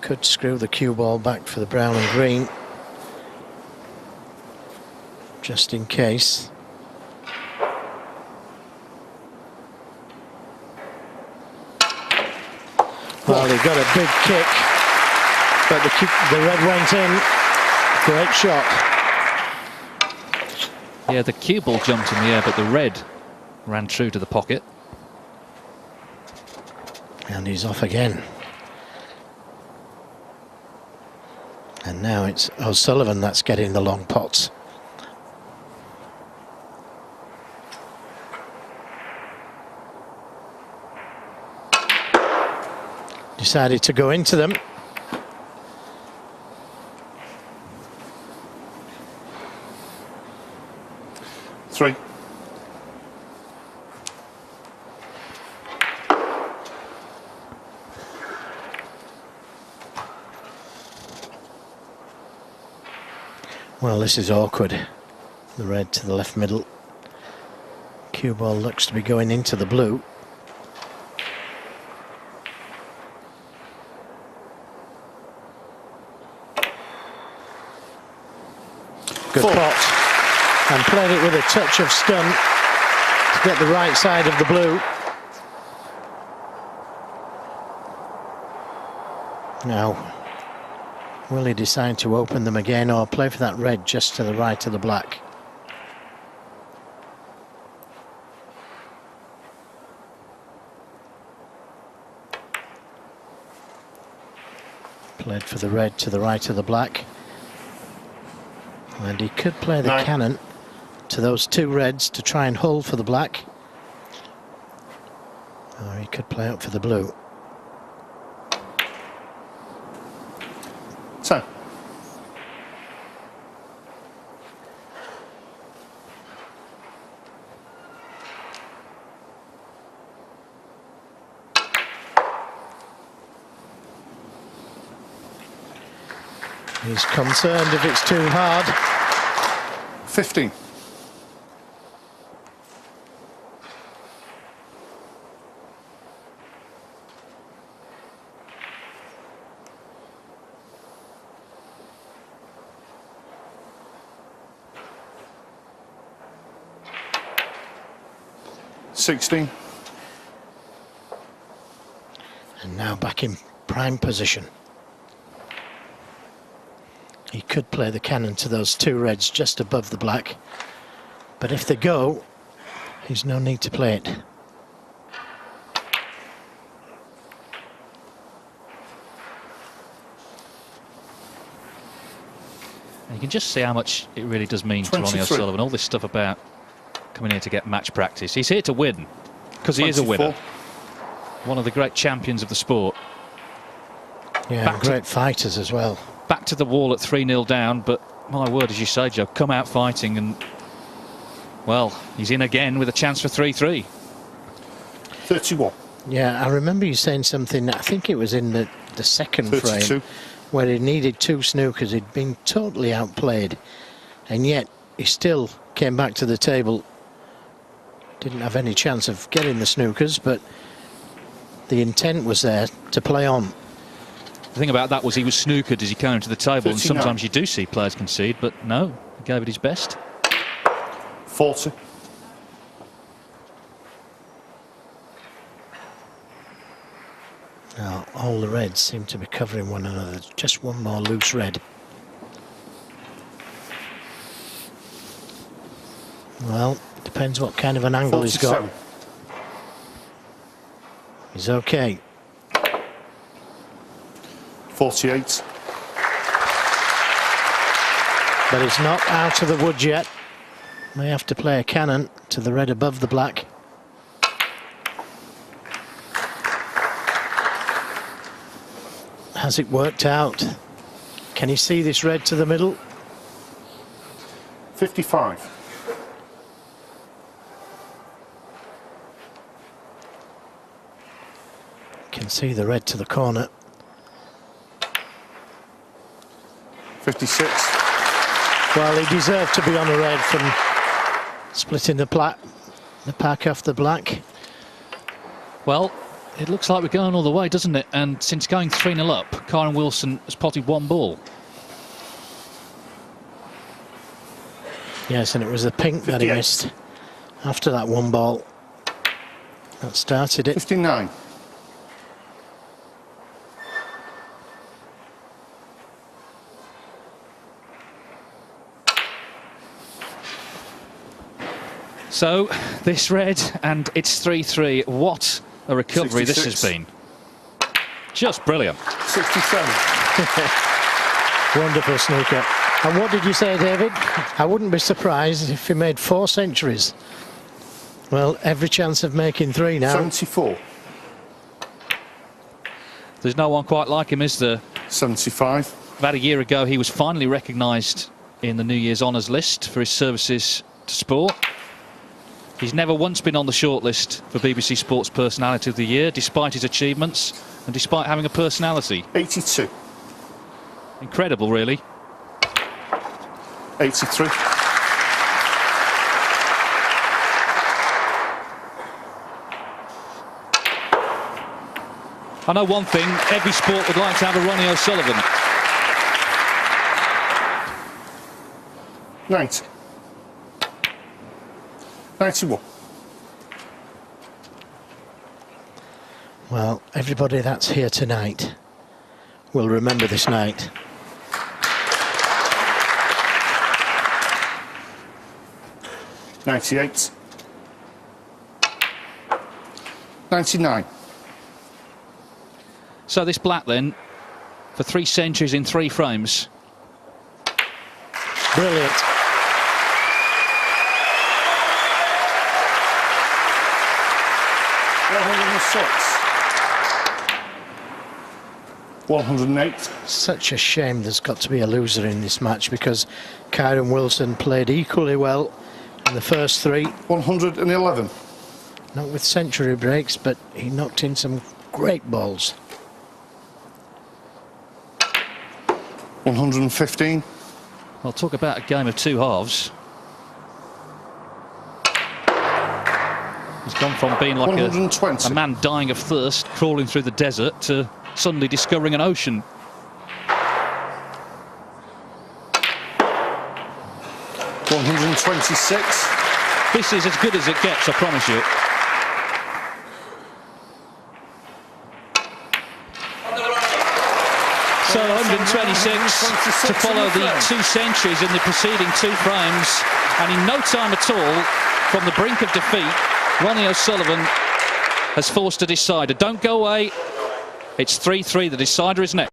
Could screw the cue ball back for the brown and green, just in case. Well, he got a big kick, but the red went in. Great shot. Yeah, the cue ball jumped in the air, but the red ran true to the pocket. And he's off again. And now it's O'Sullivan that's getting the long pots. Decided to go into them. Three. Well, this is awkward. The red to the left middle. Cue ball looks to be going into the blue. Good pot. And played it with a touch of stun to get the right side of the blue. Now, will he decide to open them again or play for that red just to the right of the black? Played for the red to the right of the black. And he could play the cannon to those two reds to try and hold for the black. Or he could play up for the blue. 10. He's concerned if it's too hard. 15. And now back in prime position. He could play the cannon to those two reds just above the black, but if they go, there's no need to play it. And you can just see how much it really does mean to Ronnie O'Sullivan. All this stuff about coming here to get match practice. He's here to win, because he is a winner. One of the great champions of the sport. Yeah, great fighters as well. Back to the wall at 3-0 down, but my word, as you say, Joe, come out fighting, and well, he's in again with a chance for 3-3. 31. Yeah, I remember you saying something, I think it was in the second 32. frame, where he needed two snookers. He'd been totally outplayed, and yet he still came back to the table. Didn't have any chance of getting the snookers, but the intent was there to play on. The thing about that was he was snookered as he came to the table, 39. and sometimes you do see players concede, but no, he gave it his best. 40. Now, all the reds seem to be covering one another. Just one more loose red. Well, depends what kind of an angle 47. he's got. He's okay. 48. But he's not out of the woods yet. May have to play a cannon to the red above the black. Has it worked out? Can he see this red to the middle? 55. Can see the red to the corner. 56. Well, he deserved to be on a red from splitting the pack off the black. Well, It looks like we're going all the way, doesn't it? And since going 3-0 up, Kyren Wilson has potted 1 ball. Yes, and it was the pink 58. that he missed after that 1 ball that started it. 59. So this red, and it's 3-3. What a recovery 66. this has been. Just brilliant. 67. Wonderful snooker. And what did you say, David? I wouldn't be surprised if he made 4 centuries. Well, every chance of making 3 now. 74. There's no one quite like him, is there? 75. About a year ago, he was finally recognised in the New Year's Honours list for his services to sport. He's never once been on the shortlist for BBC Sports Personality of the Year, despite his achievements and despite having a personality. 82. Incredible, really. 83. I know one thing, every sport would like to have a Ronnie O'Sullivan. 90. 91. Well, everybody that's here tonight will remember this night. 98. 99. So this black then, for 3 centuries in 3 frames. Brilliant. 108. Such a shame there's got to be a loser in this match, because Kyren Wilson played equally well in the first 3. 111. Not with century breaks, but he knocked in some great balls. 115. I'll talk about a game of 2 halves. He's gone from being like a man dying of thirst, crawling through the desert, to suddenly discovering an ocean. 126. This is as good as it gets, I promise you. So 126 to follow the 2 centuries in the preceding 2 frames, and in no time at all, from the brink of defeat, Ronnie O'Sullivan has forced a decider. Don't go away. It's 3-3. The decider is next.